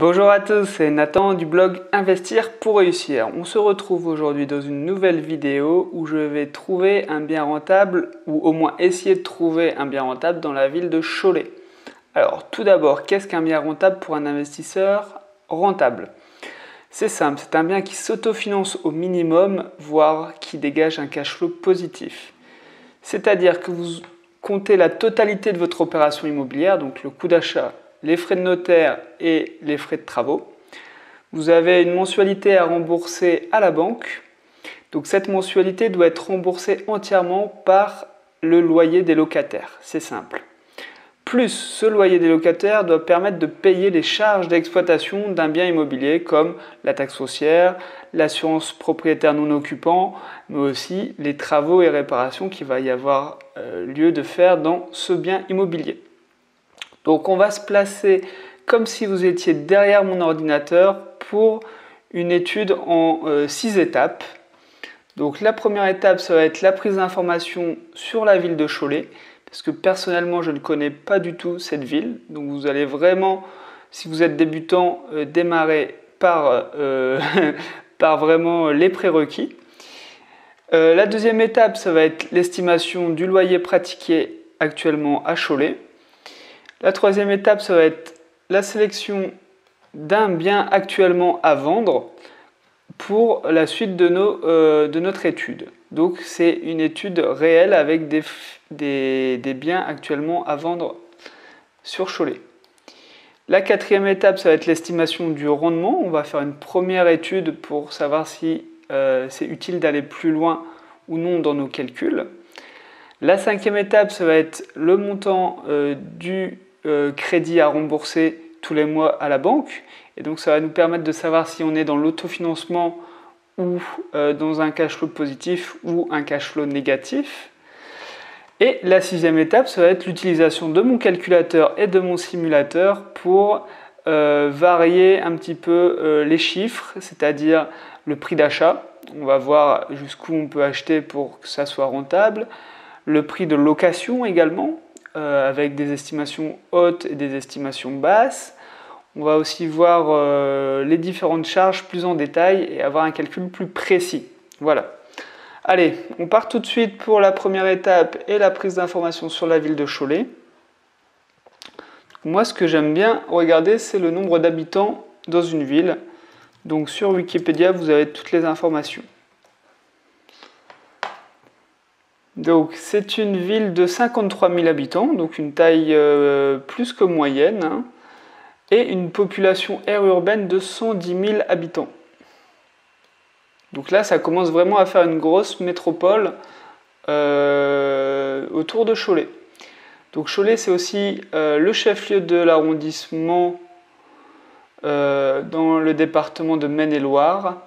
Bonjour à tous, c'est Nathan du blog Investir pour réussir. On se retrouve aujourd'hui dans une nouvelle vidéo où je vais trouver un bien rentable ou au moins essayer de trouver un bien rentable dans la ville de Cholet. Alors tout d'abord, qu'est-ce qu'un bien rentable pour un investisseur rentable? C'est simple, c'est un bien qui s'autofinance au minimum, voire qui dégage un cash flow positif. C'est-à-dire que vous comptez la totalité de votre opération immobilière, donc le coût d'achat, les frais de notaire et les frais de travaux. Vous avez une mensualité à rembourser à la banque. Donc cette mensualité doit être remboursée entièrement par le loyer des locataires. C'est simple. Plus ce loyer des locataires doit permettre de payer les charges d'exploitation d'un bien immobilier comme la taxe foncière, l'assurance propriétaire non occupant, mais aussi les travaux et réparations qu'il va y avoir lieu de faire dans ce bien immobilier. Donc on va se placer comme si vous étiez derrière mon ordinateur pour une étude en 6 étapes. Donc la première étape, ça va être la prise d'informations sur la ville de Cholet, parce que personnellement je ne connais pas du tout cette ville. Donc vous allez vraiment, si vous êtes débutant, démarrer par, par vraiment les prérequis. La deuxième étape, ça va être l'estimation du loyer pratiqué actuellement à Cholet. La troisième étape, ça va être la sélection d'un bien actuellement à vendre pour la suite de notre étude. Donc c'est une étude réelle avec des biens actuellement à vendre sur Cholet. La quatrième étape, ça va être l'estimation du rendement. On va faire une première étude pour savoir si c'est utile d'aller plus loin ou non dans nos calculs. La cinquième étape, ça va être le montant du crédit à rembourser tous les mois à la banque. Et donc ça va nous permettre de savoir si on est dans l'autofinancement ou dans un cash flow positif ou un cash flow négatif. Et la sixième étape, ça va être l'utilisation de mon calculateur et de mon simulateur pour varier un petit peu les chiffres, c'est-à-dire le prix d'achat. On va voir jusqu'où on peut acheter pour que ça soit rentable. Le prix de location également, avec des estimations hautes et des estimations basses. On va aussi voir les différentes charges plus en détail et avoir un calcul plus précis. Voilà. Allez, on part tout de suite pour la première étape et la prise d'informations sur la ville de Cholet. Moi, ce que j'aime bien regarder, c'est le nombre d'habitants dans une ville. Donc sur Wikipédia, vous avez toutes les informations. Donc c'est une ville de 53 000 habitants, donc une taille plus que moyenne, hein, et une population aire urbaine de 110 000 habitants. Donc là, ça commence vraiment à faire une grosse métropole autour de Cholet. Donc Cholet, c'est aussi le chef-lieu de l'arrondissement dans le département de Maine-et-Loire.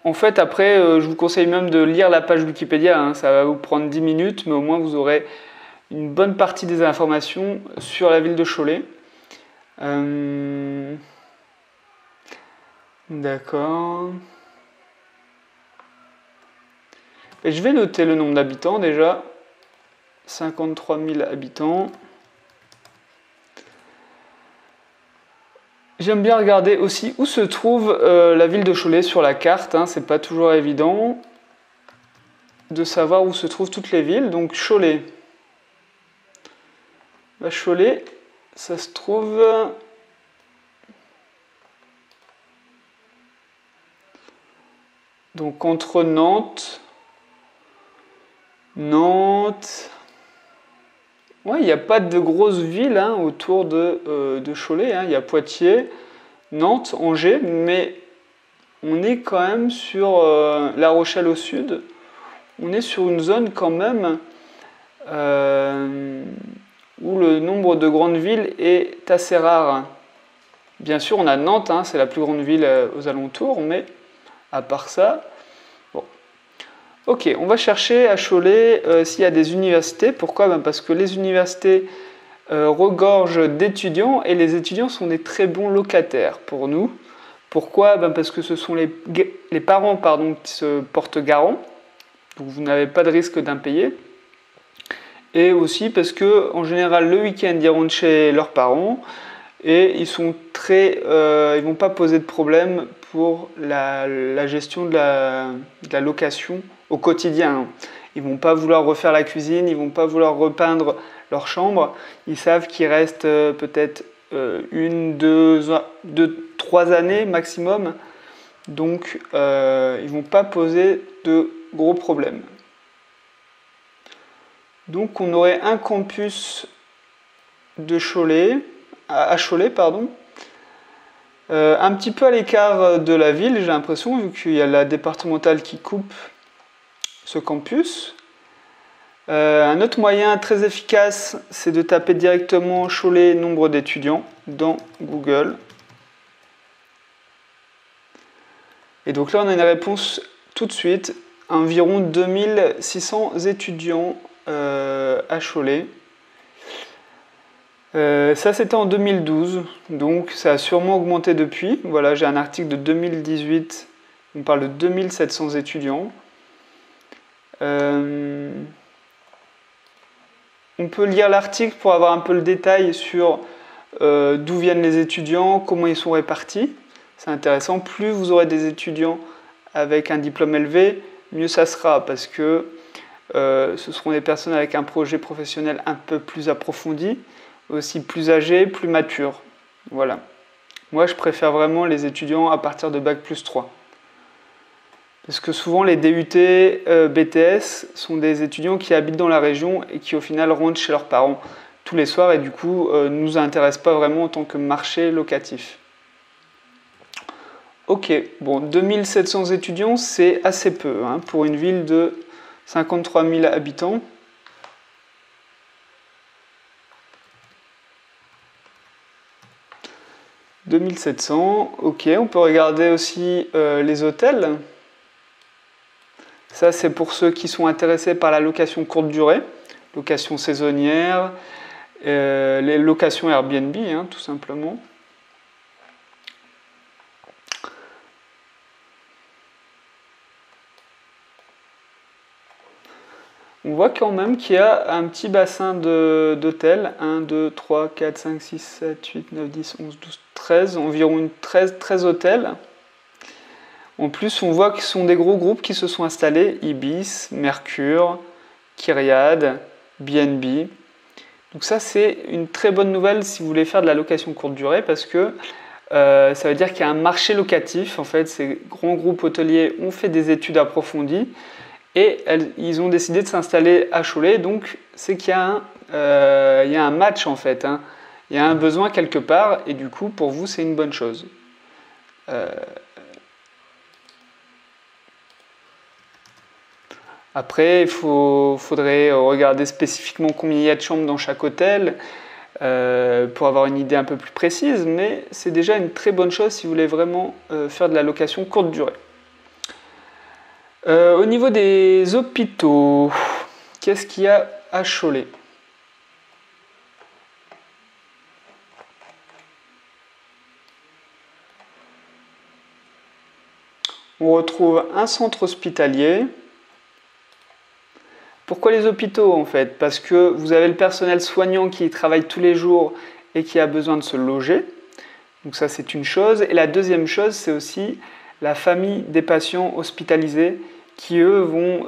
En fait, après, je vous conseille même de lire la page Wikipédia, hein. Ça va vous prendre 10 minutes, mais au moins vous aurez une bonne partie des informations sur la ville de Cholet. D'accord. Et je vais noter le nombre d'habitants déjà. 53 000 habitants. J'aime bien regarder aussi où se trouve la ville de Cholet sur la carte, hein. C'est pas toujours évident de savoir où se trouvent toutes les villes. Donc Cholet. Cholet, ça se trouve donc entre Nantes. Ouais, il n'y a pas de grosses villes hein, autour de Cholet. Hein. Il y a Poitiers, Nantes, Angers, mais on est quand même sur La Rochelle au sud. On est sur une zone quand même où le nombre de grandes villes est assez rare. Bien sûr, on a Nantes, hein, c'est la plus grande ville aux alentours, mais à part ça... Bon. Ok, on va chercher à Cholet s'il y a des universités. Pourquoi ? Parce que les universités regorgent d'étudiants et les étudiants sont des très bons locataires pour nous. Pourquoi ? Parce que ce sont les parents qui se portent garant, donc vous n'avez pas de risque d'impayé. Et aussi parce que en général le week-end ils rentrent chez leurs parents et ils vont pas poser de problème pour la gestion de la location au quotidien. Ils vont pas vouloir refaire la cuisine, ils vont pas vouloir repeindre leur chambre. Ils savent qu'il reste peut-être 1, 2, 3 années maximum. Donc ils vont pas poser de gros problèmes. Donc on aurait un campus de Cholet, à Cholet, pardon, un petit peu à l'écart de la ville, j'ai l'impression, vu qu'il y a la départementale qui coupe ce campus. Un autre moyen très efficace, c'est de taper directement Cholet nombre d'étudiants dans Google. Et donc là, on a une réponse tout de suite, environ 2600 étudiants à Cholet. Ça, c'était en 2012, donc ça a sûrement augmenté depuis. Voilà, j'ai un article de 2018, on parle de 2700 étudiants. On peut lire l'article pour avoir un peu le détail sur d'où viennent les étudiants, comment ils sont répartis. C'est intéressant, plus vous aurez des étudiants avec un diplôme élevé, mieux ça sera, parce que ce seront des personnes avec un projet professionnel un peu plus approfondi, aussi plus âgés, plus matures. Voilà. Moi, je préfère vraiment les étudiants à partir de Bac+3. Parce que souvent, les DUT, BTS sont des étudiants qui habitent dans la région et qui, au final, rentrent chez leurs parents tous les soirs et du coup, ne nous intéressent pas vraiment en tant que marché locatif. Ok, bon, 2700 étudiants, c'est assez peu hein, pour une ville de 53 000 habitants. « 2700, ok, on peut regarder aussi les hôtels. Ça, c'est pour ceux qui sont intéressés par la location courte durée, location saisonnière, les locations Airbnb, hein, tout simplement. On voit quand même qu'il y a un petit bassin d'hôtels, 1, 2, 3, 4, 5, 6, 7, 8, 9, 10, 11, 12, 13, environ 13 hôtels. En plus, on voit que ce sont des gros groupes qui se sont installés, Ibis, Mercure, Kyriade, BNB. Donc ça, c'est une très bonne nouvelle si vous voulez faire de la location courte durée parce que ça veut dire qu'il y a un marché locatif. En fait, ces grands groupes hôteliers ont fait des études approfondies et ils ont décidé de s'installer à Cholet. Donc, c'est qu'il y a un match en fait. Hein. Il y a un besoin quelque part et du coup, pour vous, c'est une bonne chose. Après, il faudrait regarder spécifiquement combien il y a de chambres dans chaque hôtel pour avoir une idée un peu plus précise, mais c'est déjà une très bonne chose si vous voulez vraiment faire de la location courte durée. Au niveau des hôpitaux, qu'est-ce qu'il y a à Cholet ? On retrouve un centre hospitalier. Pourquoi les hôpitaux en fait? Parce que vous avez le personnel soignant qui travaille tous les jours et qui a besoin de se loger. Donc ça c'est une chose. Et la deuxième chose c'est aussi la famille des patients hospitalisés qui eux vont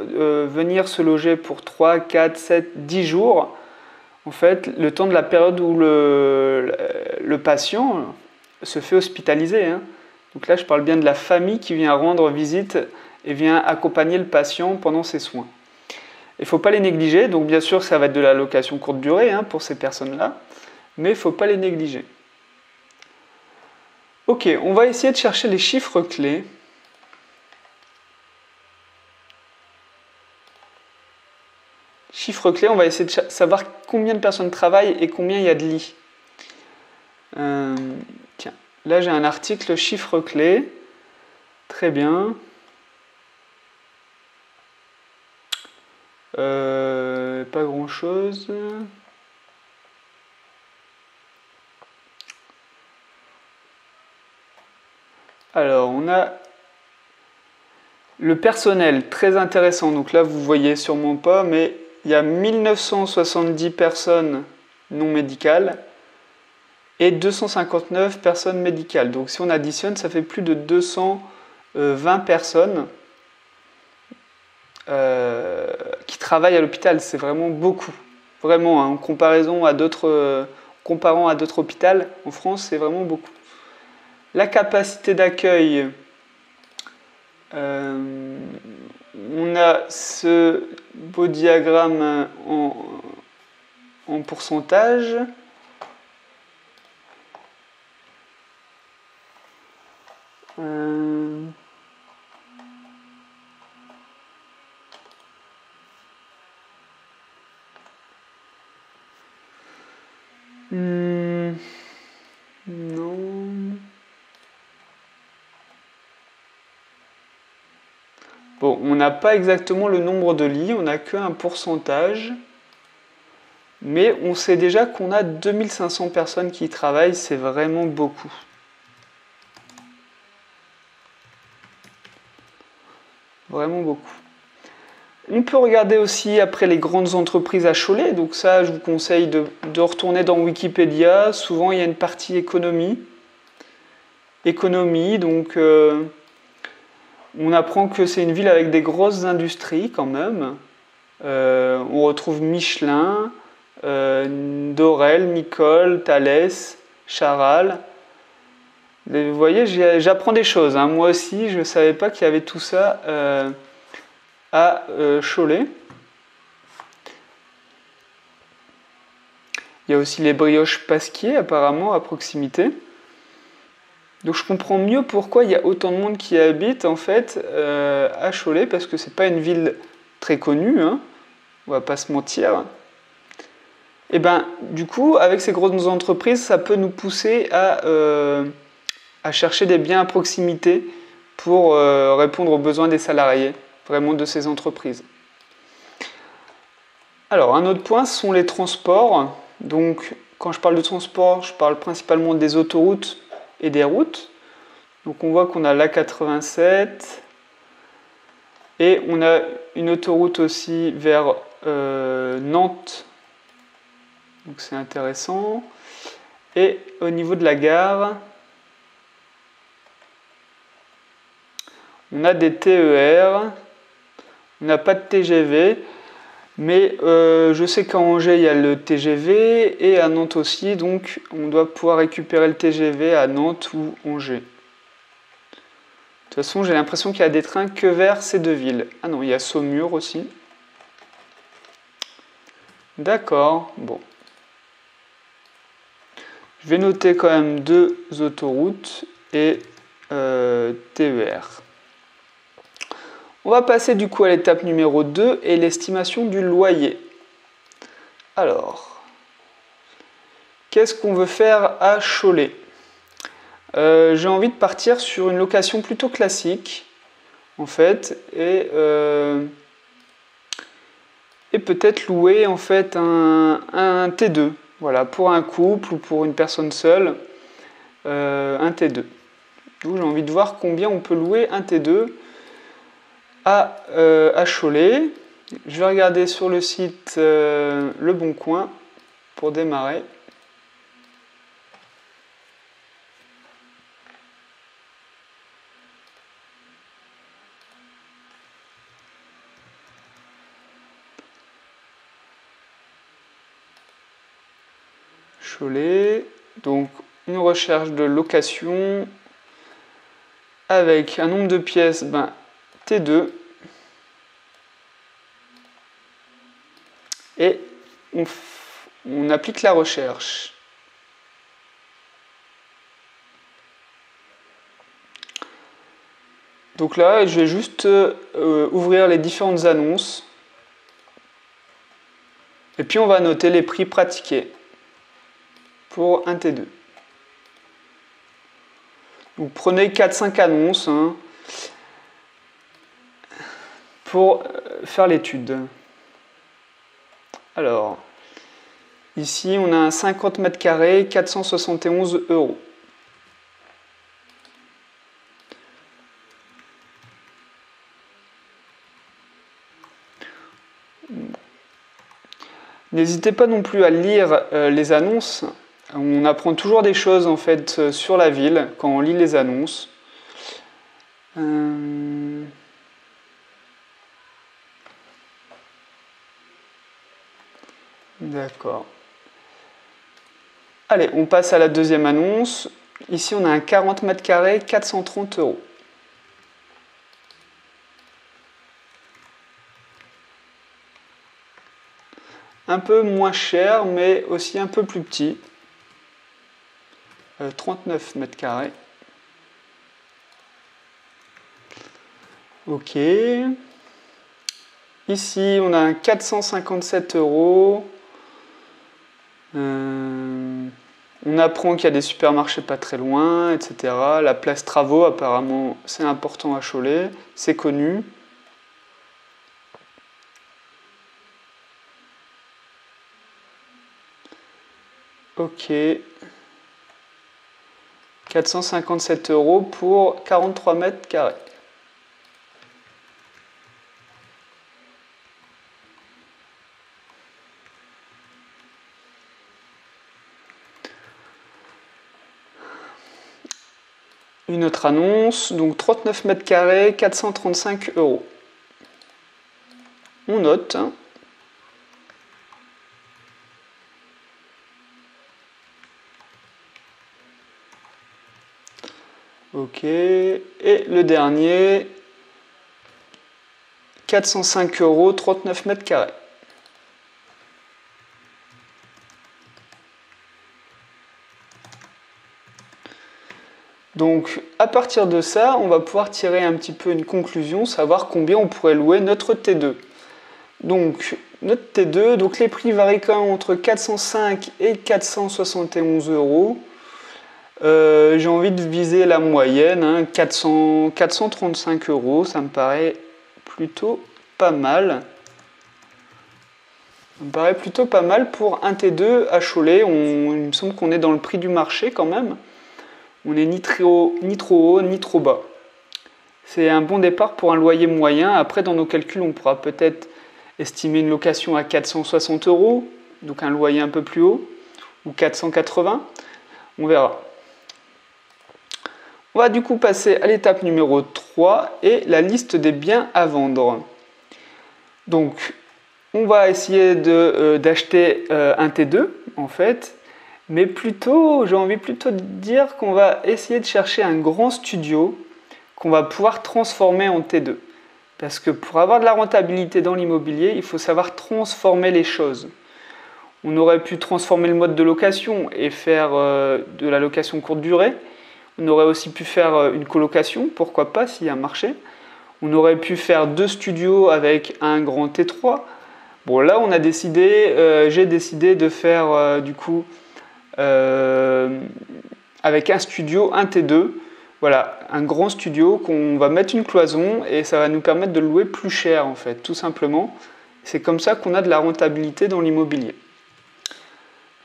venir se loger pour 3, 4, 7, 10 jours. En fait le temps de la période où le patient se fait hospitaliser. Hein. Donc là je parle bien de la famille qui vient rendre visite et vient accompagner le patient pendant ses soins. Il ne faut pas les négliger, donc bien sûr ça va être de la location courte durée hein, pour ces personnes-là, mais il ne faut pas les négliger. Ok, on va essayer de chercher les chiffres clés. Chiffres clés, on va essayer de savoir combien de personnes travaillent et combien il y a de lits. Tiens, là j'ai un article chiffres clés, très bien. Pas grand chose. Alors on a le personnel, très intéressant. Donc là vous voyez sûrement pas, mais il y a 1970 personnes non médicales et 259 personnes médicales. Donc si on additionne, ça fait plus de 220 personnes qui travaillent à l'hôpital. C'est vraiment beaucoup. Vraiment, hein, comparant à d'autres hôpitaux en France, c'est vraiment beaucoup. La capacité d'accueil, on a ce beau diagramme en pourcentage. Non. Bon, on n'a pas exactement le nombre de lits, on n'a qu'un pourcentage. Mais on sait déjà qu'on a 2500 personnes qui y travaillent, c'est vraiment beaucoup. Vraiment beaucoup. On peut regarder aussi après les grandes entreprises à Cholet. Donc ça, je vous conseille de retourner dans Wikipédia. Souvent, il y a une partie économie. Économie, donc on apprend que c'est une ville avec des grosses industries quand même. On retrouve Michelin, Dorel, Micole, Thales, Charal. Vous voyez, j'apprends des choses. Hein. Moi aussi, je ne savais pas qu'il y avait tout ça à Cholet. Il y a aussi les brioches Pasquier, apparemment, à proximité. Donc je comprends mieux pourquoi il y a autant de monde qui habite, en fait, à Cholet, parce que c'est pas une ville très connue, hein. On va pas se mentir. Et ben, du coup, avec ces grosses entreprises, ça peut nous pousser à chercher des biens à proximité pour répondre aux besoins des salariés, vraiment de ces entreprises. Alors, un autre point, ce sont les transports. Donc, quand je parle de transport, je parle principalement des autoroutes et des routes. Donc, on voit qu'on a l'A87 et on a une autoroute aussi vers Nantes. Donc, c'est intéressant. Et au niveau de la gare, on a des TER, on n'a pas de TGV, mais je sais qu'à Angers, il y a le TGV et à Nantes aussi, donc on doit pouvoir récupérer le TGV à Nantes ou Angers. De toute façon, j'ai l'impression qu'il y a des trains que vers ces deux villes. Ah non, il y a Saumur aussi. D'accord, bon. Je vais noter quand même 2 autoroutes et TER. On va passer du coup à l'étape numéro 2 et l'estimation du loyer. Alors, qu'est-ce qu'on veut faire à Cholet? J'ai envie de partir sur une location plutôt classique, en fait, et peut-être louer en fait un T2, voilà, pour un couple ou pour une personne seule, un T2. Donc j'ai envie de voir combien on peut louer un T2 à Cholet. Je vais regarder sur le site Le Bon Coin pour démarrer. Cholet, donc une recherche de location avec un nombre de pièces, T2. Et on applique la recherche. Donc là, je vais juste ouvrir les différentes annonces. Et puis on va noter les prix pratiqués pour un T2. Donc prenez 4-5 annonces hein, pour faire l'étude. Alors, ici on a un 50 mètres carrés, 471 €. N'hésitez pas non plus à lire les annonces. On apprend toujours des choses en fait sur la ville quand on lit les annonces. D'accord. Allez, on passe à la deuxième annonce. Ici, on a un 40 mètres carrés, 430 €. Un peu moins cher, mais aussi un peu plus petit. 39 mètres carrés. Ok. Ici, on a un 457 €. On apprend qu'il y a des supermarchés pas très loin, etc. La place Travaux, apparemment, c'est important à Cholet. C'est connu. Ok. 457 € pour 43 mètres carrés. Une autre annonce, donc 39 mètres carrés, 435 €. On note. Ok. Et le dernier, 405 €, 39 mètres carrés. Donc, à partir de ça, on va pouvoir tirer un petit peu une conclusion, savoir combien on pourrait louer notre T2. Donc, notre T2, donc les prix varient quand même entre 405 et 471 €. J'ai envie de viser la moyenne, hein, 435 €, ça me paraît plutôt pas mal. Ça me paraît plutôt pas mal pour un T2 à Cholet. Il me semble qu'on est dans le prix du marché quand même. On n'est ni trop haut, ni trop bas. C'est un bon départ pour un loyer moyen. Après, dans nos calculs, on pourra peut-être estimer une location à 460 €, donc un loyer un peu plus haut, ou 480. On verra. On va du coup passer à l'étape numéro 3 et la liste des biens à vendre. Donc, on va essayer d'acheter un T2 en fait, mais plutôt, j'ai envie plutôt de dire qu'on va essayer de chercher un grand studio qu'on va pouvoir transformer en T2. Parce que pour avoir de la rentabilité dans l'immobilier, il faut savoir transformer les choses. On aurait pu transformer le mode de location et faire de la location courte durée. On aurait aussi pu faire une colocation, pourquoi pas s'il y a un marché. On aurait pu faire 2 studios avec un grand T3. Bon, là, j'ai décidé de faire du coup avec un studio, un T2. Voilà, un grand studio qu'on va mettre une cloison et ça va nous permettre de le louer plus cher en fait, tout simplement. C'est comme ça qu'on a de la rentabilité dans l'immobilier.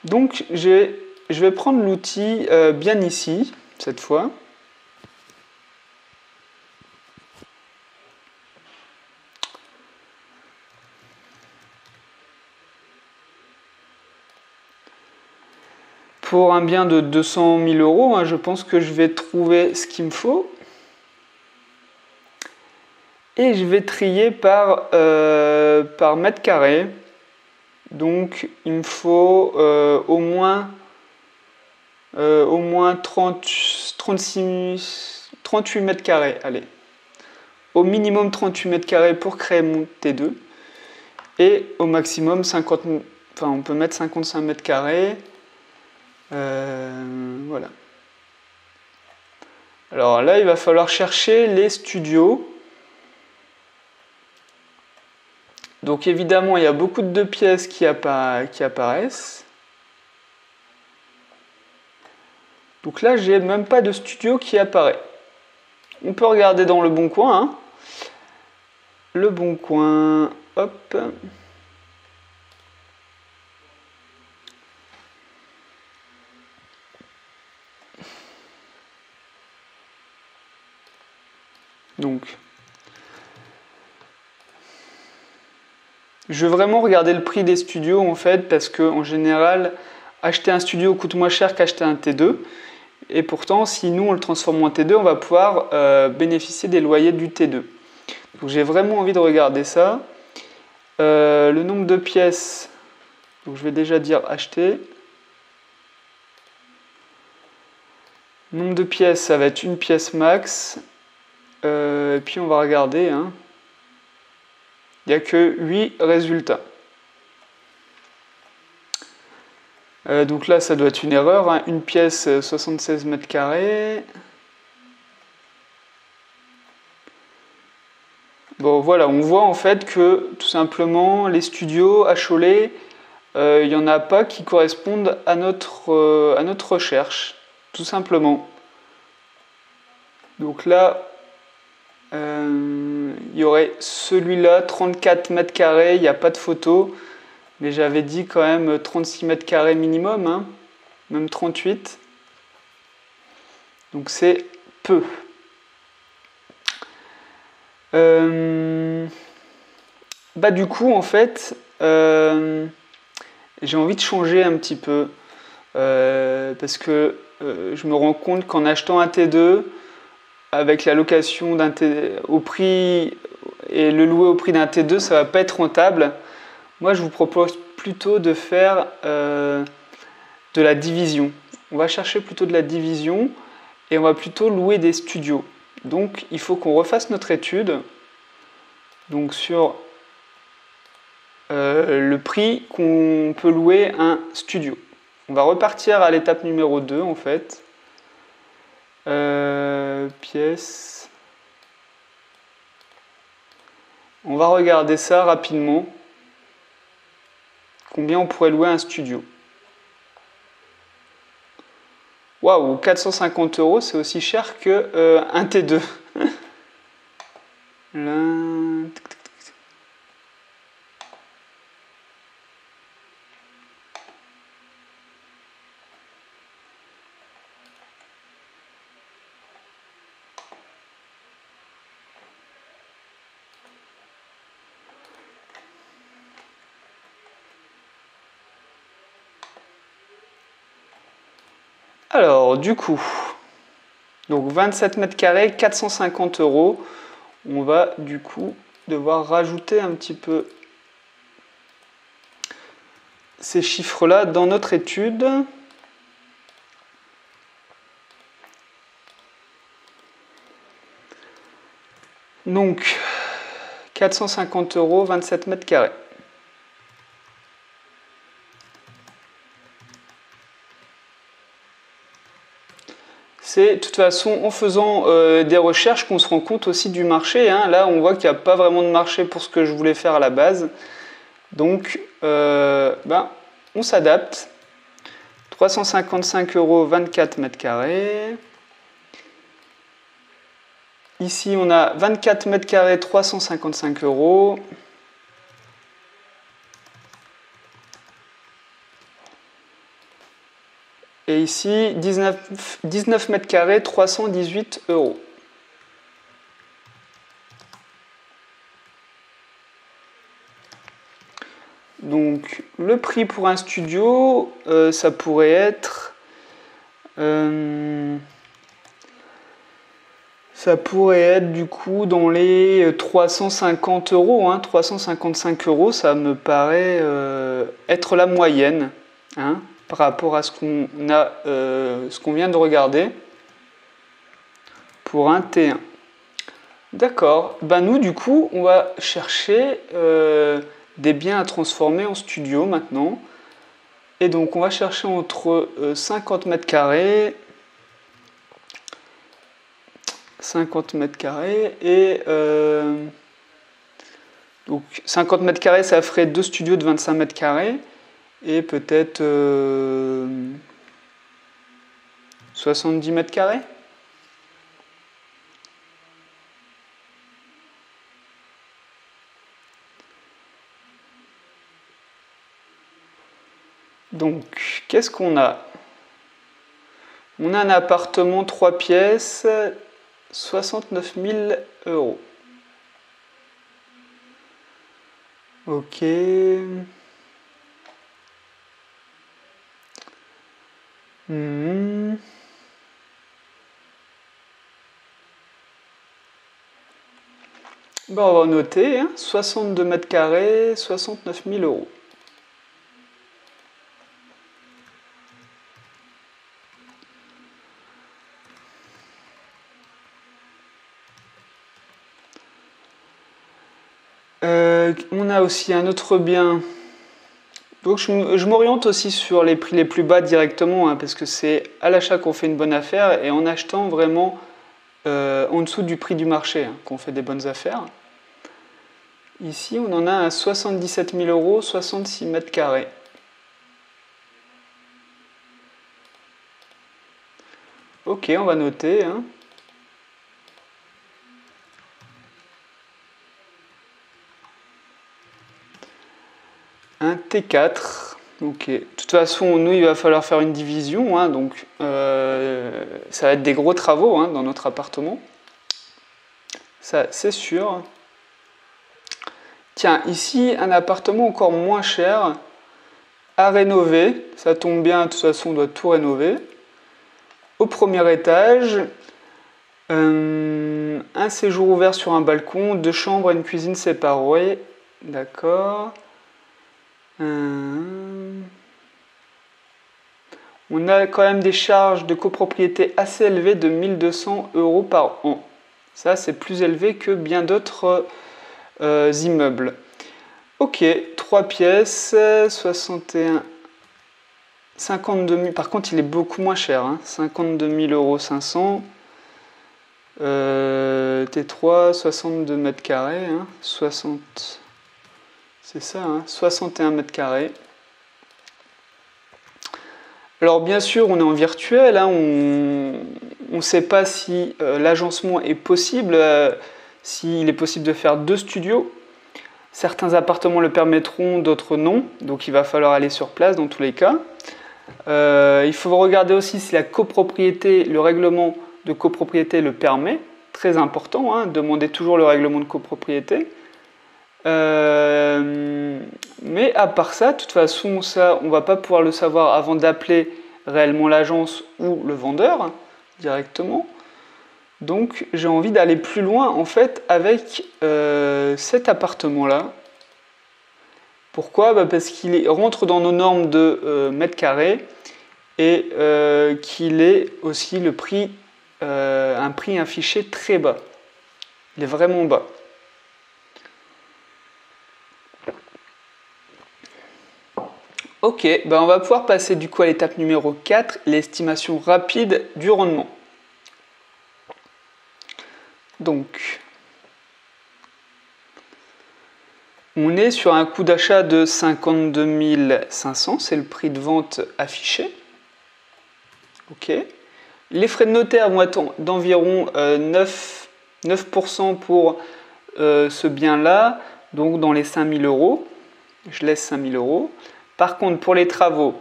Donc, je vais prendre l'outil bien ici, cette fois. Pour un bien de 200 000 €, hein, je pense que je vais trouver ce qu'il me faut. Et je vais trier par mètre carré. Donc il me faut au moins 38 mètres carrés. Allez. Au minimum 38 mètres carrés pour créer mon T2. Et au maximum 50, enfin on peut mettre 55 mètres carrés. Voilà. Alors là, il va falloir chercher les studios. Donc évidemment, il y a beaucoup de 2 pièces qui apparaissent. Donc là, j'ai même pas de studio qui apparaît. On peut regarder dans le Bon Coin. Hein. Le Bon Coin, hop. Donc, je veux vraiment regarder le prix des studios en fait, parce que en général, acheter un studio coûte moins cher qu'acheter un T2. Et pourtant, si nous on le transforme en T2, on va pouvoir bénéficier des loyers du T2. Donc j'ai vraiment envie de regarder ça. Le nombre de pièces, donc je vais déjà dire acheter. Nombre de pièces, ça va être une pièce max. Et puis on va regarder. Hein. Il n'y a que 8 résultats. Donc là, ça doit être une erreur. Hein. Une pièce, 76 mètres carrés. Bon, voilà, on voit en fait que tout simplement les studios à Cholet, il n'y en a pas qui correspondent à notre recherche, tout simplement. Donc là, il y aurait celui-là, 34 mètres carrés, il n'y a pas de photo, mais j'avais dit quand même 36 mètres carrés minimum, hein, même 38. Donc c'est peu. Bah du coup en fait j'ai envie de changer un petit peu parce que je me rends compte qu'en achetant un T2 avec la location d'un T au prix et le louer au prix d'un T2 ça va pas être rentable. Moi je vous propose plutôt de faire de la division. On va chercher plutôt de la division et on va plutôt louer des studios. Donc il faut qu'on refasse notre étude. Donc sur le prix qu'on peut louer un studio. On va repartir à l'étape numéro 2 en fait. Pièces. On va regarder ça rapidement. Combien on pourrait louer un studio. Waouh, 450 €, c'est aussi cher que un T2. Là. Alors, du coup, donc 27 mètres carrés, 450 €. On va du coup devoir rajouter un petit peu ces chiffres-là dans notre étude. Donc, 450 €, 27 mètres carrés. C'est de toute façon en faisant des recherches qu'on se rend compte aussi du marché. Hein. Là, on voit qu'il n'y a pas vraiment de marché pour ce que je voulais faire à la base. Donc, on s'adapte. 355 €, 24 mètres carrés. Ici, on a 24 mètres carrés, 355 €. Et ici, 19 mètres carrés, 318 €. Donc, le prix pour un studio, ça pourrait être... du coup dans les 350 €, hein, 355 €, ça me paraît être la moyenne. Hein, par rapport à ce qu'on vient de regarder pour un T1. D'accord. Ben nous du coup on va chercher des biens à transformer en studio maintenant. Et donc on va chercher entre 50 mètres carrés, 50 mètres carrés et donc 50 mètres carrés ça ferait 2 studios de 25 mètres carrés. Et peut-être 70 mètres carrés. Donc, qu'est-ce qu'on a? On a un appartement 3 pièces, 69 000 €. Ok. Bon, on va noter, hein, 62 mètres carrés, 69 000 euros. On a aussi un autre bien. Donc je m'oriente aussi sur les prix les plus bas directement, hein, parce que c'est à l'achat qu'on fait une bonne affaire et en achetant vraiment en dessous du prix du marché, hein, qu'on fait des bonnes affaires. Ici, on en a à 77 000 euros, 66 mètres carrés. Ok, on va noter. Hein. Un T4. Ok. De toute façon, nous, il va falloir faire une division. Hein, donc, ça va être des gros travaux hein, dans notre appartement. Ça, c'est sûr. Tiens, ici, un appartement encore moins cher à rénover. Ça tombe bien, de toute façon, on doit tout rénover. Au premier étage, un séjour ouvert sur un balcon, 2 chambres et une cuisine séparée. D'accord. On a quand même des charges de copropriété assez élevées de 1 200 euros par an. Ça, c'est plus élevé que bien d'autres immeubles. Ok, 3 pièces, 61, 52 000. Par contre, il est beaucoup moins cher. Hein, 52 000 euros 500. T3, 62 mètres carrés. Hein, 60. C'est ça, hein, 61 mètres carrés. Alors bien sûr, on est en virtuel, hein, on ne sait pas si l'agencement est possible, s'il est possible de faire 2 studios. Certains appartements le permettront, d'autres non, donc il va falloir aller sur place dans tous les cas. Il faut regarder aussi si la copropriété, le règlement de copropriété le permet, très important, hein, demandez toujours le règlement de copropriété. Mais à part ça, de toute façon, ça, on ne va pas pouvoir le savoir avant d'appeler réellement l'agence ou le vendeur directement. Donc, j'ai envie d'aller plus loin en fait avec cet appartement-là. Pourquoi ? Parce qu'il rentre dans nos normes de mètres carrés et qu'il est aussi le prix, un prix affiché très bas. Il est vraiment bas. Ok, ben on va pouvoir passer du coup à l'étape numéro 4, l'estimation rapide du rendement. Donc, on est sur un coût d'achat de 52 500, c'est le prix de vente affiché. Ok. Les frais de notaire vont être d'environ 9% pour ce bien-là, donc dans les 5 000 euros. Je laisse 5 000 euros. Par contre, pour les travaux,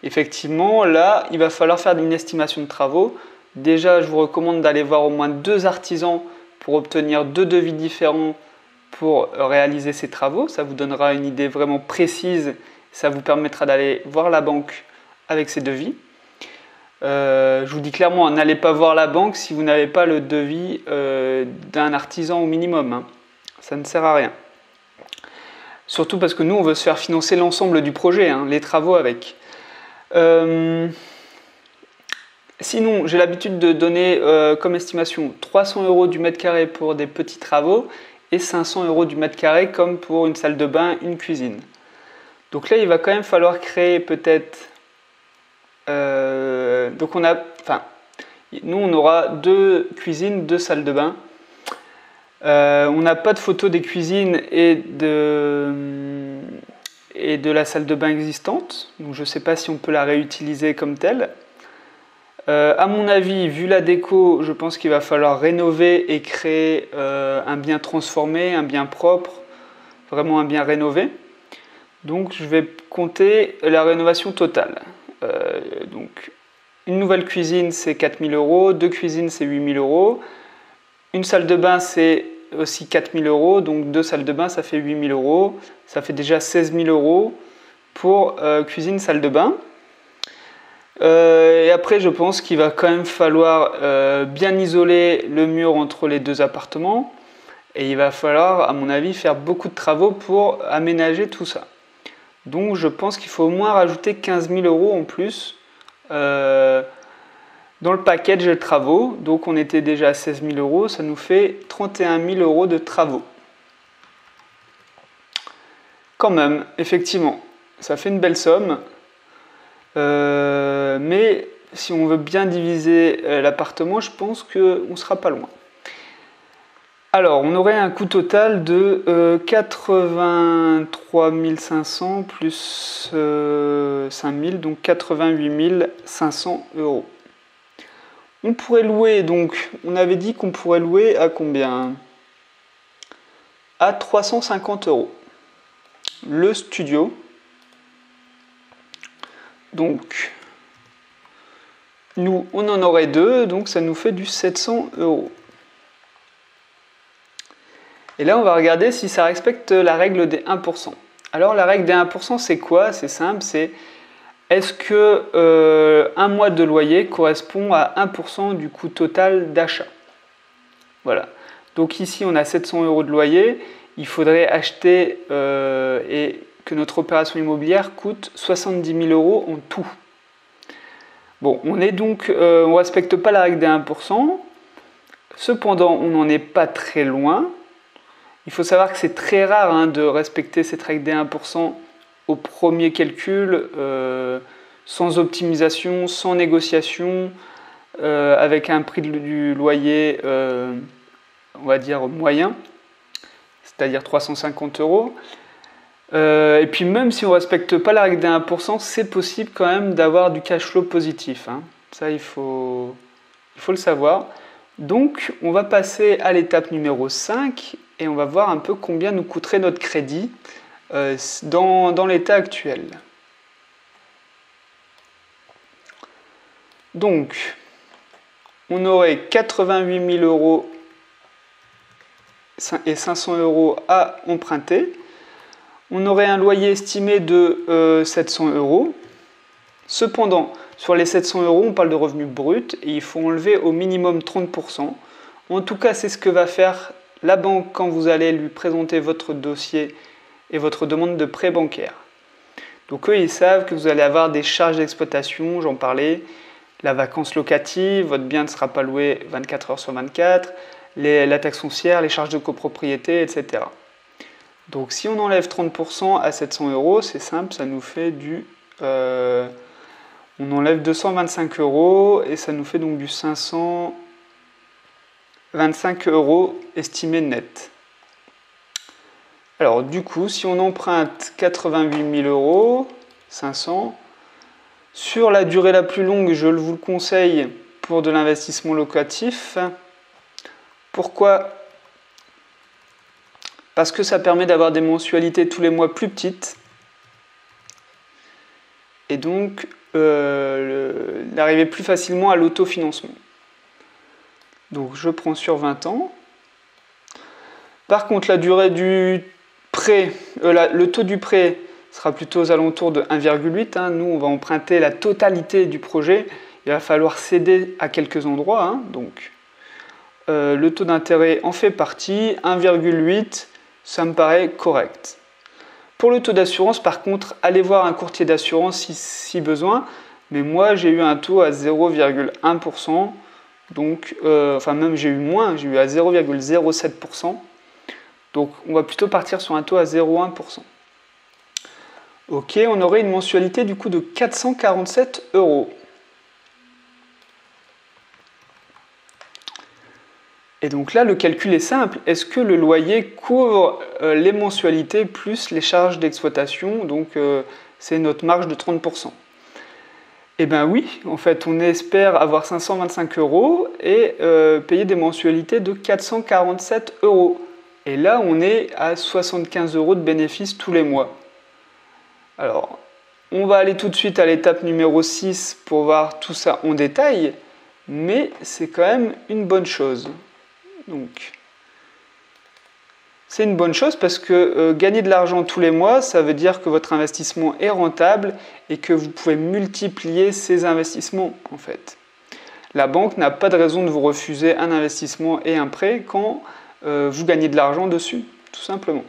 effectivement, là, il va falloir faire une estimation de travaux. Déjà, je vous recommande d'aller voir au moins 2 artisans pour obtenir 2 devis différents pour réaliser ces travaux. Ça vous donnera une idée vraiment précise. Ça vous permettra d'aller voir la banque avec ces devis. Je vous dis clairement, n'allez pas voir la banque si vous n'avez pas le devis d'un artisan au minimum. Hein. Ça ne sert à rien. Surtout parce que nous, on veut se faire financer l'ensemble du projet, hein, les travaux avec. Sinon, j'ai l'habitude de donner comme estimation 300 euros du mètre carré pour des petits travaux et 500 euros du mètre carré comme pour une salle de bain, une cuisine. Donc là, il va quand même falloir créer peut-être... donc on a... Enfin, nous, on aura 2 cuisines, 2 salles de bain. On n'a pas de photos des cuisines et de la salle de bain existante, donc je ne sais pas si on peut la réutiliser comme telle. À mon avis, vu la déco, je pense qu'il va falloir rénover et créer un bien transformé, un bien propre, vraiment un bien rénové. Donc je vais compter la rénovation totale. Donc une nouvelle cuisine c'est 4 000 euros, 2 cuisines c'est 8 000 euros. Une salle de bain, c'est aussi 4 000 euros, donc 2 salles de bain, ça fait 8 000 euros. Ça fait déjà 16 000 euros pour cuisine, salle de bain. Et après, je pense qu'il va quand même falloir bien isoler le mur entre les deux appartements. Et il va falloir, à mon avis, faire beaucoup de travaux pour aménager tout ça. Donc je pense qu'il faut au moins rajouter 15 000 € en plus dans le package de travaux. Donc on était déjà à 16 000 €, ça nous fait 31 000 € de travaux. Quand même, effectivement, ça fait une belle somme. Mais si on veut bien diviser l'appartement, je pense qu'on ne sera pas loin. Alors, on aurait un coût total de 83 500 plus 5 000, donc 88 500 €. On pourrait louer, donc, on avait dit qu'on pourrait louer à combien? À 350 € le studio. Donc, nous, on en aurait deux, donc ça nous fait du 700 €. Et là, on va regarder si ça respecte la règle des 1%. Alors, la règle des 1%, c'est quoi? C'est simple, c'est est-ce que un mois de loyer correspond à 1% du coût total d'achat? Voilà. Donc ici, on a 700 € de loyer. Il faudrait acheter et que notre opération immobilière coûte 70 000 € en tout. Bon, on ne respecte pas la règle des 1%. Cependant, on n'en est pas très loin. Il faut savoir que c'est très rare de respecter cette règle des 1% au premier calcul, sans optimisation, sans négociation, avec un prix du loyer, on va dire moyen, c'est-à-dire 350 €. Et puis même si on ne respecte pas la règle des 1%, c'est possible quand même d'avoir du cash flow positif. Ça, il faut le savoir. Donc, on va passer à l'étape numéro 5 et on va voir un peu combien nous coûterait notre crédit dans l'état actuel. Donc, on aurait 88 000 € et 500 € à emprunter. On aurait un loyer estimé de 700 €. Cependant, sur les 700 €, on parle de revenus bruts et il faut enlever au minimum 30%. En tout cas, c'est ce que va faire la banque quand vous allez lui présenter votre dossier et votre demande de prêt bancaire. Donc eux, ils savent que vous allez avoir des charges d'exploitation, j'en parlais, la vacance locative, votre bien ne sera pas loué 24 heures sur 24, la taxe foncière, les charges de copropriété, etc. Donc si on enlève 30% à 700 €, c'est simple, ça nous fait du... on enlève 225 € et ça nous fait donc du 525 € estimé net. Alors du coup, si on emprunte 88 000 €, 500, sur la durée la plus longue, je vous le conseille pour de l'investissement locatif. Pourquoi ? Parce que ça permet d'avoir des mensualités tous les mois plus petites et donc d'arriver plus facilement à l'autofinancement. Donc je prends sur 20 ans. Par contre, la durée du prêt, le taux du prêt sera plutôt aux alentours de 1,8. Nous, on va emprunter la totalité du projet. Il va falloir céder à quelques endroits. Donc, le taux d'intérêt en fait partie. 1,8, ça me paraît correct. Pour le taux d'assurance, par contre, allez voir un courtier d'assurance si besoin. Mais moi, j'ai eu un taux à 0,1%. Donc, enfin même j'ai eu moins, j'ai eu à 0,07%. Donc on va plutôt partir sur un taux à 0,1%. Ok, on aurait une mensualité du coup de 447 €. Et donc là, le calcul est simple. Est-ce que le loyer couvre les mensualités plus les charges d'exploitation? Donc c'est notre marge de 30%. Eh bien oui, en fait, on espère avoir 525 € et payer des mensualités de 447 €. Et là, on est à 75 € de bénéfices tous les mois. Alors, on va aller tout de suite à l'étape numéro 6 pour voir tout ça en détail, mais c'est quand même une bonne chose. Donc, C'est une bonne chose parce que gagner de l'argent tous les mois, ça veut dire que votre investissement est rentable et que vous pouvez multiplier ces investissements en fait. La banque n'a pas de raison de vous refuser un investissement et un prêt quand vous gagnez de l'argent dessus, tout simplement.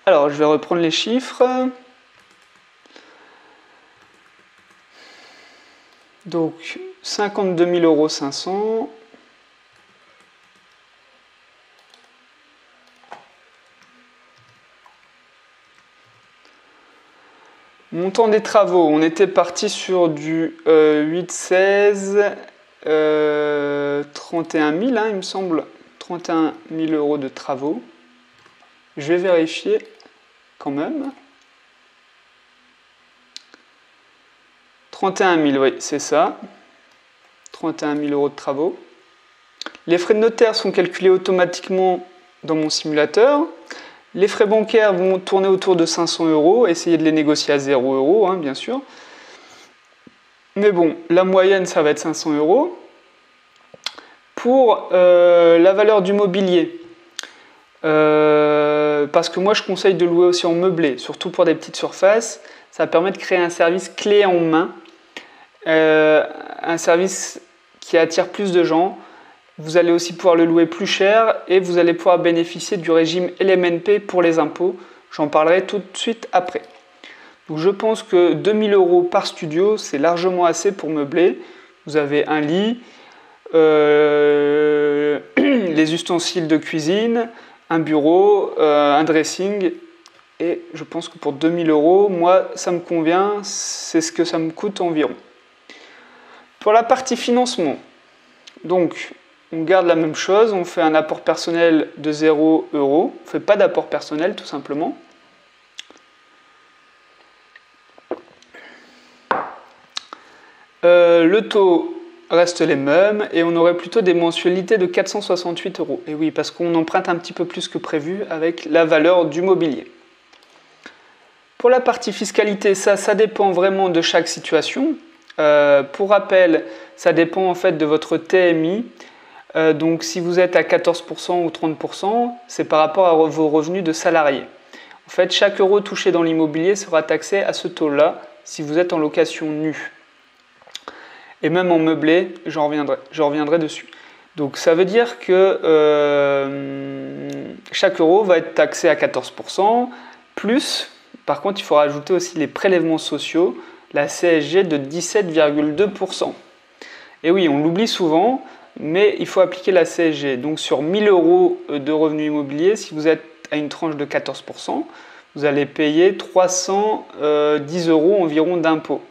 Alors, je vais reprendre les chiffres. Donc, 52 500 €. Montant des travaux, on était parti sur du 8, 16, 31 000, hein, il me semble, 31 000 € de travaux. Je vais vérifier quand même. 31 000, oui, c'est ça. 31 000 € de travaux. Les frais de notaire sont calculés automatiquement dans mon simulateur. Les frais bancaires vont tourner autour de 500 €. Essayez de les négocier à 0 €, hein, bien sûr. Mais bon, la moyenne, ça va être 500 €. Pour la valeur du mobilier, parce que moi, je conseille de louer aussi en meublé, surtout pour des petites surfaces. Ça permet de créer un service clé en main, un service qui attire plus de gens. Vous allez aussi pouvoir le louer plus cher et vous allez pouvoir bénéficier du régime LMNP pour les impôts. J'en parlerai tout de suite après. Donc je pense que 2 000 € par studio, c'est largement assez pour meubler. Vous avez un lit, les ustensiles de cuisine, un bureau, un dressing. Et je pense que pour 2 000 €, moi, ça me convient. C'est ce que ça me coûte environ. Pour la partie financement, donc on garde la même chose, on fait un apport personnel de 0 €. On ne fait pas d'apport personnel tout simplement. Le taux reste les mêmes et on aurait plutôt des mensualités de 468 €. Et oui, parce qu'on emprunte un petit peu plus que prévu avec la valeur du mobilier. Pour la partie fiscalité, ça dépend vraiment de chaque situation. Pour rappel, ça dépend en fait de votre TMI. Donc si vous êtes à 14% ou 30%, c'est par rapport à vos revenus de salarié. En fait, chaque euro touché dans l'immobilier sera taxé à ce taux-là si vous êtes en location nue. Et même en meublé, je reviendrai dessus. Donc ça veut dire que chaque euro va être taxé à 14%, plus, par contre, il faut rajouter aussi les prélèvements sociaux, la CSG de 17,2%. Et oui, on l'oublie souvent, mais il faut appliquer la CSG. Donc sur 1 000 € de revenus immobiliers, si vous êtes à une tranche de 14%, vous allez payer 310 € environ d'impôts.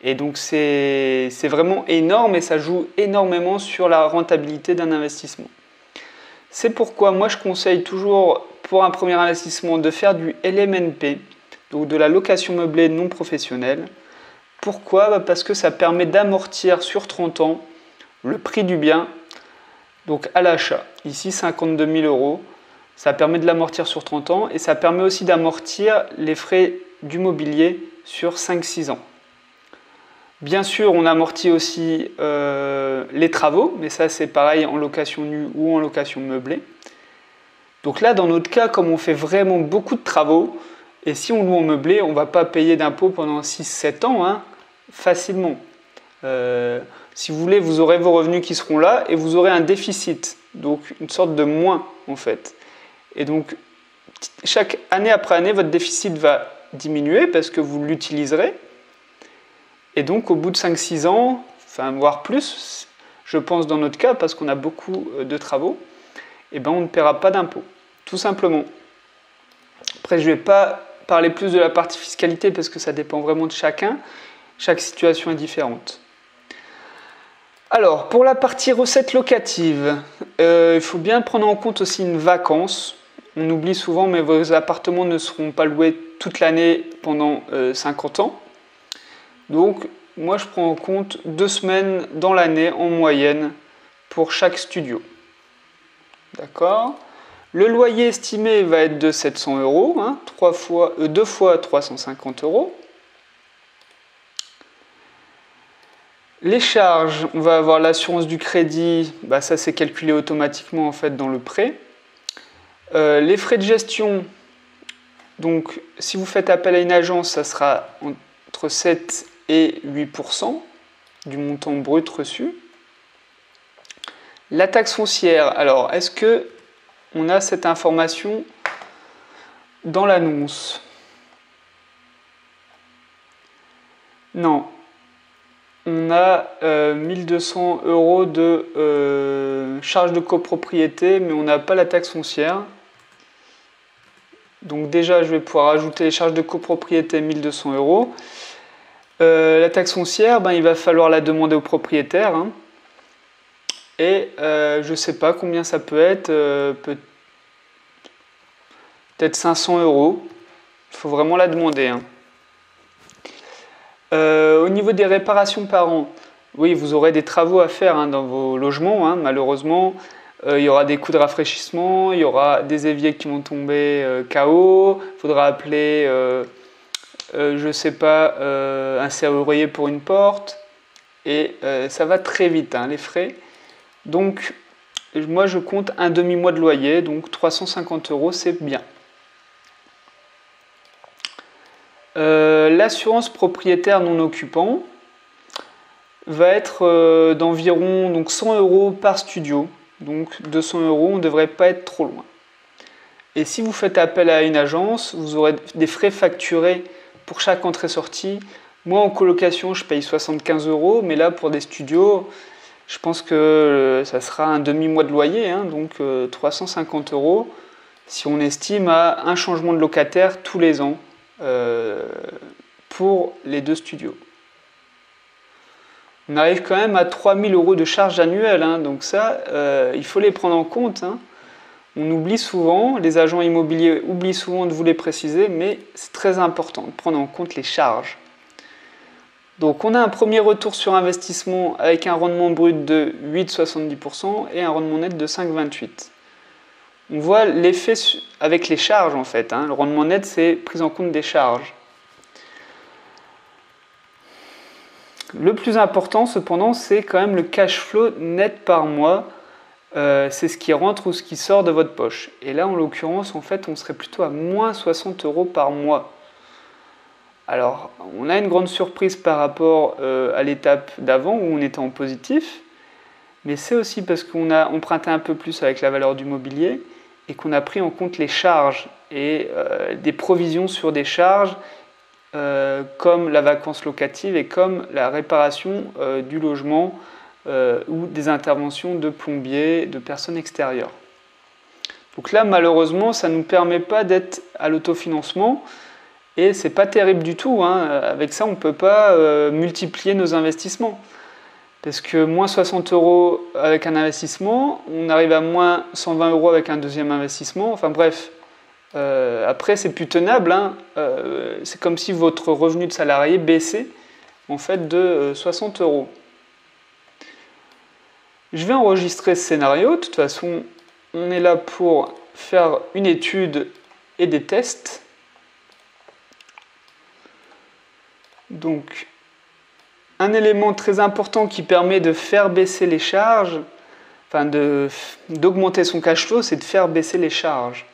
Et donc c'est vraiment énorme et ça joue énormément sur la rentabilité d'un investissement. C'est pourquoi moi je conseille toujours pour un premier investissement de faire du LMNP, donc de la location meublée non professionnelle. Pourquoi ? Parce que ça permet d'amortir sur 30 ans le prix du bien, donc à l'achat. Ici 52 000 €, ça permet de l'amortir sur 30 ans et ça permet aussi d'amortir les frais du mobilier sur 5-6 ans. Bien sûr, on amortit aussi les travaux, mais ça c'est pareil en location nue ou en location meublée. Donc là, dans notre cas, comme on fait vraiment beaucoup de travaux, et si on loue en meublé, on ne va pas payer d'impôts pendant 6-7 ans, hein, facilement. Si vous voulez, vous aurez vos revenus qui seront là et vous aurez un déficit, donc une sorte de moins en fait. Et donc, chaque année après année, votre déficit va diminuer parce que vous l'utiliserez. Et donc, au bout de 5-6 ans, enfin, voire plus, je pense dans notre cas, parce qu'on a beaucoup de travaux, eh ben, on ne paiera pas d'impôts, tout simplement. Après, je ne vais pas parler plus de la partie fiscalité parce que ça dépend vraiment de chacun. Chaque situation est différente. Alors, pour la partie recettes locatives, il faut bien prendre en compte aussi une vacance. On oublie souvent, mais vos appartements ne seront pas loués toute l'année pendant 50 ans. Donc, moi, je prends en compte 2 semaines dans l'année en moyenne pour chaque studio. D'accord ? Le loyer estimé va être de 700 €, hein, 2 fois 350 €. Les charges, on va avoir l'assurance du crédit, bah ça c'est calculé automatiquement en fait dans le prêt. Les frais de gestion, donc si vous faites appel à une agence, ça sera entre 7 et 8% du montant brut reçu. La taxe foncière, alors est-ce que on a cette information dans l'annonce? Non. On a 1200 € de charges de copropriété, mais on n'a pas la taxe foncière. Donc déjà, je vais pouvoir ajouter les charges de copropriété 1200 €. La taxe foncière, ben, il va falloir la demander au propriétaire. Hein. Et je ne sais pas combien ça peut être, peut-être 500 €. Il faut vraiment la demander. Hein. Au niveau des réparations par an, oui, vous aurez des travaux à faire hein, dans vos logements, hein, malheureusement. Il y aura des coups de rafraîchissement, il y aura des éviers qui vont tomber KO, il faudra appeler, je ne sais pas, un serrurier pour une porte, et ça va très vite, hein, les frais. Donc, moi je compte un demi-mois de loyer, donc 350 €, c'est bien. L'assurance propriétaire non occupant va être d'environ donc 100 € par studio. Donc 200 €, on ne devrait pas être trop loin. Et si vous faites appel à une agence, vous aurez des frais facturés pour chaque entrée-sortie. Moi en colocation, je paye 75 €, mais là pour des studios, je pense que ça sera un demi-mois de loyer, hein, donc 350 € si on estime à un changement de locataire tous les ans pour les deux studios. On arrive quand même à 3000 € de charges annuelles, hein, donc ça, il faut les prendre en compte. Hein. On oublie souvent, les agents immobiliers oublient souvent de vous les préciser, mais c'est très important de prendre en compte les charges. Donc on a un premier retour sur investissement avec un rendement brut de 8,70% et un rendement net de 5,28%. On voit l'effet avec les charges en fait. Hein. Le rendement net, c'est prise en compte des charges. Le plus important cependant, c'est quand même le cash flow net par mois. C'est ce qui rentre ou ce qui sort de votre poche. Et là, en l'occurrence, en fait, on serait plutôt à moins 60 € par mois. Alors, on a une grande surprise par rapport à l'étape d'avant où on était en positif. Mais c'est aussi parce qu'on a emprunté un peu plus avec la valeur du mobilier et qu'on a pris en compte les charges et des provisions sur des charges comme la vacance locative et comme la réparation du logement ou des interventions de plombiers, de personnes extérieures. Donc là, malheureusement, ça ne nous permet pas d'être à l'autofinancement et c'est pas terrible du tout. Hein. Avec ça, on ne peut pas multiplier nos investissements. Parce que moins 60 € avec un investissement, on arrive à moins 120 € avec un deuxième investissement. Enfin bref, après c'est plus tenable. Hein. C'est comme si votre revenu de salarié baissait en fait de 60 €. Je vais enregistrer ce scénario. De toute façon, on est là pour faire une étude et des tests. Donc, un élément très important qui permet de faire baisser les charges, enfin d'augmenter son cash flow, c'est de faire baisser les charges.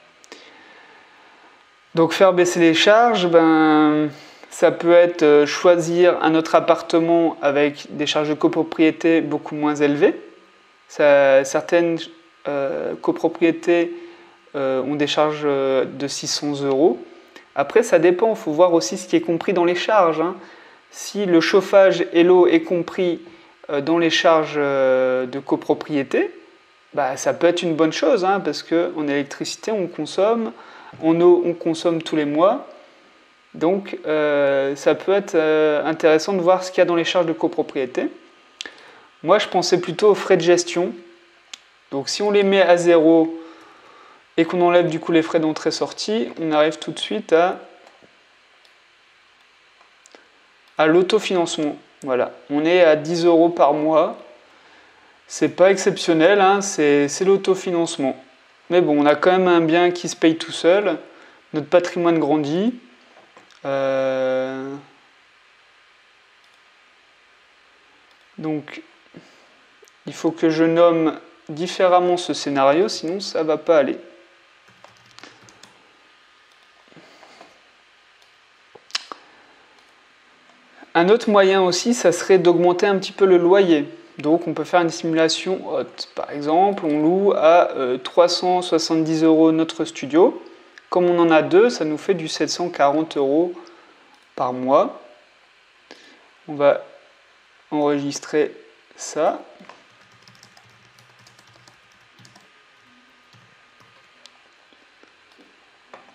Donc faire baisser les charges, ben, ça peut être choisir un autre appartement avec des charges de copropriété beaucoup moins élevées. Certaines copropriétés ont des charges de 600 €. Après, ça dépend, il faut voir aussi ce qui est compris dans les charges. Hein. Si le chauffage et l'eau est compris dans les charges de copropriété, bah, ça peut être une bonne chose, hein, parce qu'en électricité, on consomme, en eau, on consomme tous les mois. Donc, ça peut être intéressant de voir ce qu'il y a dans les charges de copropriété. Moi, je pensais plutôt aux frais de gestion. Donc, si on les met à 0 et qu'on enlève du coup les frais d'entrée-sortie, on arrive tout de suite à l'autofinancement. Voilà, on est à 10 € par mois. C'est pas exceptionnel, hein, c'est l'autofinancement. Mais bon, on a quand même un bien qui se paye tout seul. Notre patrimoine grandit. Donc Donc il faut que je nomme différemment ce scénario, sinon ça ne va pas aller. Un autre moyen aussi, ça serait d'augmenter un petit peu le loyer. Donc on peut faire une simulation haute. Par exemple, on loue à 370 € notre studio. Comme on en a deux, ça nous fait du 740 € par mois. On va enregistrer ça.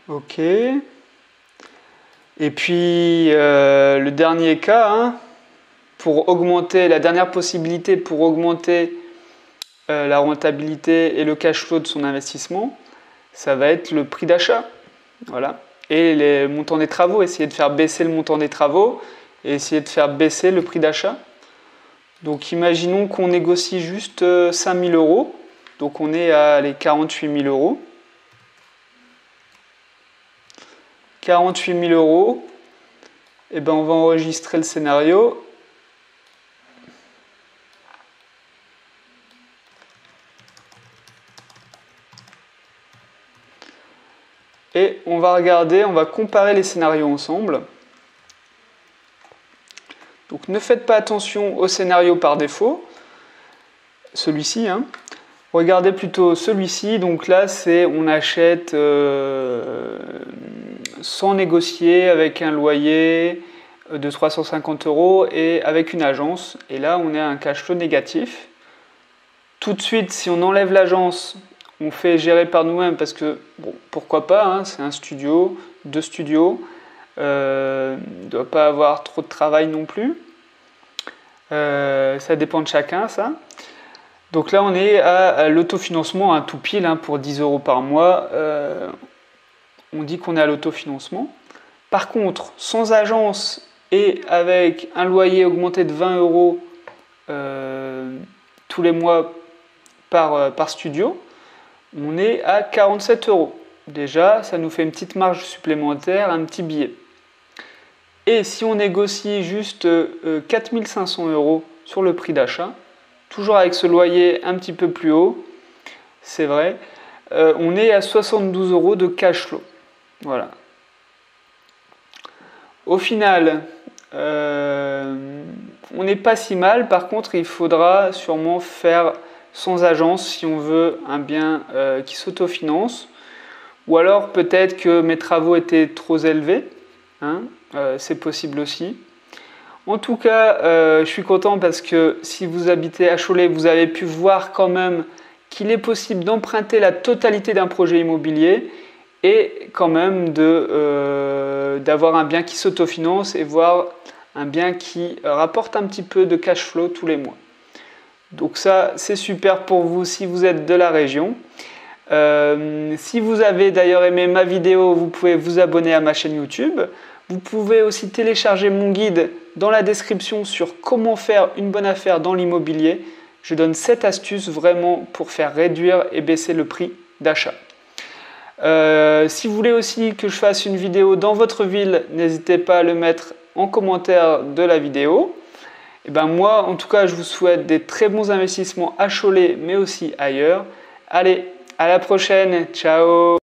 Ok. Et puis le dernier cas, hein, pour augmenter, la dernière possibilité pour augmenter la rentabilité et le cash flow de son investissement, ça va être le prix d'achat. Voilà. Et les montants des travaux, essayer de faire baisser le montant des travaux et essayer de faire baisser le prix d'achat. Donc imaginons qu'on négocie juste 5 000 €. Donc on est à les 48 000 €. 48 000 €. Et ben on va enregistrer le scénario. Et on va regarder, on va comparer les scénarios ensemble. Donc ne faites pas attention au scénario par défaut, celui-ci, hein. Regardez plutôt celui-ci. Donc là, c'est on achète sans négocier, avec un loyer de 350 € et avec une agence. Et là, on est à un cash flow négatif. Tout de suite, si on enlève l'agence, on fait gérer par nous-mêmes parce que, bon, pourquoi pas, hein, c'est un studio, 2 studios. Ne doit pas avoir trop de travail non plus. Ça dépend de chacun, ça. Donc là, on est à l'autofinancement, un tout pile, hein, pour 10 € par mois. On dit qu'on est à l'autofinancement. Par contre, sans agence et avec un loyer augmenté de 20 € tous les mois par studio, on est à 47 €. Déjà, ça nous fait une petite marge supplémentaire, un petit billet. Et si on négocie juste 4 500 € sur le prix d'achat, toujours avec ce loyer un petit peu plus haut, c'est vrai, on est à 72 € de cash flow. Voilà. Au final, on n'est pas si mal. Par contre, il faudra sûrement faire sans agence si on veut un bien qui s'autofinance. Ou alors peut-être que mes travaux étaient trop élevés. Hein, c'est possible aussi. En tout cas, je suis content parce que si vous habitez à Cholet, vous avez pu voir quand même qu'il est possible d'emprunter la totalité d'un projet immobilier et quand même d'avoir un bien qui s'autofinance et voir un bien qui rapporte un petit peu de cash flow tous les mois. Donc ça, c'est super pour vous si vous êtes de la région. Si vous avez d'ailleurs aimé ma vidéo, vous pouvez vous abonner à ma chaîne YouTube. Vous pouvez aussi télécharger mon guide dans la description sur comment faire une bonne affaire dans l'immobilier. Je donne 7 astuces vraiment pour faire réduire et baisser le prix d'achat. Si vous voulez aussi que je fasse une vidéo dans votre ville, n'hésitez pas à le mettre en commentaire de la vidéo. Et ben moi, en tout cas, je vous souhaite des très bons investissements à Cholet, mais aussi ailleurs. Allez, à la prochaine, ciao!